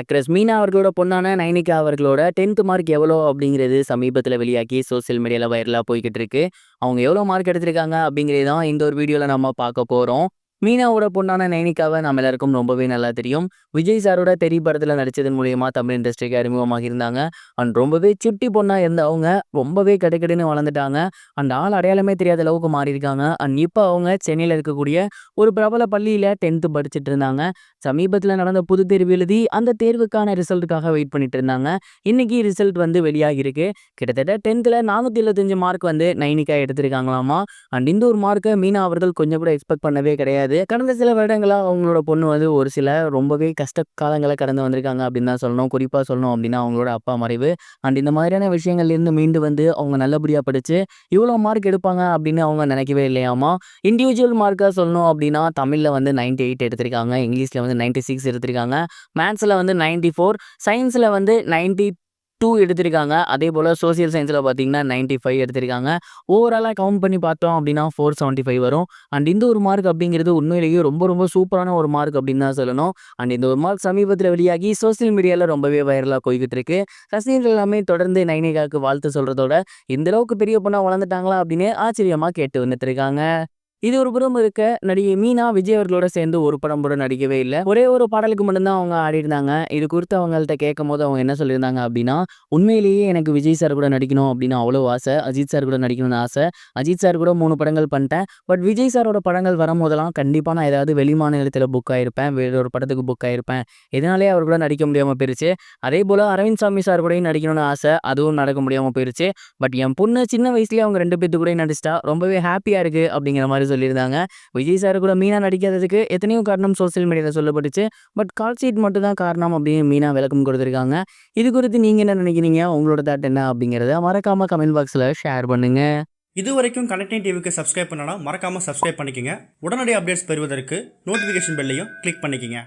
Actress Meena அவர்களோட பொண்ணான நைனிகா அவர்களோட 10th மார்க் எவ்வளோ அப்படிங்கிறது சமீபத்தில் வெளியாகி சோசியல் மீடியாவில் வைரலாக போய்கிட்டு இருக்கு. அவங்க எவ்வளோ மார்க் எடுத்திருக்காங்க அப்படிங்கிறது தான் இந்த ஒரு வீடியோவில் நம்ம பார்க்க போகிறோம். மீனாவோட பொண்ணான நைனிகாவை நம்ம எல்லாருக்கும் ரொம்பவே நல்லா தெரியும். விஜய் சாரோட தெறி படத்தில் நடித்ததன் மூலியமா தமிழ் இண்டஸ்ட்ரிக்கு அறிமுகமாக இருந்தாங்க. அண்ட் ரொம்பவே சுட்டி பொண்ணாக இருந்த அவங்க ரொம்பவே கடுக்கடுன்னு வளர்ந்துட்டாங்க. அண்ட் ஆள் அடையாளமே தெரியாத அளவுக்கு மாறியிருக்காங்க. அண்ட் இப்போ அவங்க சென்னையில் இருக்கக்கூடிய ஒரு பிரபல பள்ளியில் 10th படிச்சுட்டு இருந்தாங்க. சமீபத்தில் நடந்த புது தேர்வு எழுதி அந்த தேர்வுக்கான ரிசல்ட்டுக்காக வெயிட் பண்ணிட்டு இருந்தாங்க. இன்னைக்கு ரிசல்ட் வந்து வெளியாகிருக்கு. கிட்டத்தட்ட 10th 475 மார்க் வந்து நைனிகா எடுத்திருக்காங்களாமா. அண்ட் இந்த ஒரு மார்க்கை மீனா அவர்கள் கொஞ்சம் கூட எக்ஸ்பெக்ட் பண்ணவே கிடையாது. கடந்த சில வருடங்களா அவங்களோட பொண்ணு வந்து ஒரு சில ரொம்பவே கஷ்ட காலங்களை கடந்து வந்திருக்காங்க அப்படின்னு தான் சொல்லணும். குறிப்பாக சொல்லணும் அப்படின்னா அவங்களோட அப்பா மறைவு. அண்ட் இந்த மாதிரியான விஷயங்கள்லேருந்து மீண்டு வந்து அவங்க நல்லபடியாக படித்து இவ்வளோ மார்க் எடுப்பாங்க அப்படின்னு அவங்க நினைக்கவே இல்லையாமா. இண்டிவிஜுவல் மார்க்காக சொல்லணும் அப்படின்னா தமிழில் வந்து 98 எடுத்திருக்காங்க, இங்கிலீஷில் வந்து 96 எடுத்திருக்காங்க, மேத்ஸில் வந்து 94, சயின்ஸில் வந்து 92 எடுத்திருக்காங்க. அதே போல் சோசியல் சயின்ஸில் பார்த்தீங்கன்னா 95 எடுத்திருக்காங்க. ஓவராலாக கவுண்ட் பண்ணி பார்த்தோம் அப்படின்னா 475 வரும். அண்ட் இந்த ஒரு மார்க் அப்படிங்கிறது உண்மையிலேயே ரொம்ப ரொம்ப சூப்பரான ஒரு மார்க் அப்படின்னு தான் சொல்லணும். அண்ட் இந்த ஒரு மார்க் சமீபத்தில் வெளியாகி சோசியல் மீடியாவில் ரொம்பவே வைரலாக போய்கிட்டு இருக்கு. ரசிகர்கள் எல்லாமே தொடர்ந்து நைனிகாவுக்கு வாழ்த்து சொல்கிறதோட இந்த அளவுக்கு பெரிய பொண்ணாக வளர்ந்துட்டாங்களா அப்படின்னு ஆச்சரியமாக கேட்டு வந்துட்டு இருக்காங்க. இது ஒரு புறம் இருக்க, நடிகை மீனா விஜய் அவர்களோட சேர்ந்து ஒரு படம் கூட நடிக்கவே இல்லை. ஒரே ஒரு பாடலுக்கு மட்டும்தான் அவங்க ஆடிருந்தாங்க. இது குறித்து அவங்கள்ட்ட கேட்கும் போது அவங்க என்ன சொல்லியிருந்தாங்க அப்படின்னா, உண்மையிலேயே எனக்கு விஜய் சார் கூட நடிக்கணும் அப்படின்னு அவ்வளோ ஆசை. அஜித் சார் கூட நடிக்கணும்னு ஆசை. அஜித் சார் கூட 3 படங்கள் பண்ணிட்டேன். பட் விஜய் சாரோட படங்கள் வரும்போதெல்லாம் கண்டிப்பாக நான் ஏதாவது வெளிமாநிலத்தில் புக் ஆகிருப்பேன், வேறொரு படத்துக்கு புக் ஆகிருப்பேன். இதனாலே அவர் கூட நடிக்க முடியாமல் போயிருச்சு. அதே போல் அரவிந்த் சாமி சார் கூடயும் நடிக்கணும்னு ஆசை, அதுவும் நடக்க முடியாமல் போயிருச்சு. பட் என் பொண்ணு சின்ன வயசுலேயே அவங்க 2 பேர்த்து கூட நடிச்சிட்டா ரொம்பவே ஹாப்பியாக இருக்குது அப்படிங்கிற மாதிரி சொல்லியிருந்தாங்க. விஜய் சார் கூட மீனா நடிக்காததுக்கு எத்தனையோ காரணம் சோசியல் மீடியாவில் சொல்லப்பட்டுச்சு. பட் கால் ஷீட் மட்டும் தான் காரணம் அப்படின்னு மீனா விளக்கம் கொடுத்துருக்காங்க. இது குறித்து நீங்கள் என்ன நினைக்கிறீங்க? உங்களோட தாட் என்ன அப்படிங்கிறத மறக்காம கமெண்ட் பாக்ஸில் ஷேர் பண்ணுங்க. இது வரைக்கும் கனெக்டிங் டிவிக்கு சப்ஸ்கிரைப் பண்ணனா மறக்காம சப்ஸ்கிரைப் பண்ணிக்கங்க. உடனடி அப்டேட்ஸ் பெறுவதற்கு நோட்டிஃபிகேஷன் பெல்லையும் கிளிக் பண்ணிக்கங்க.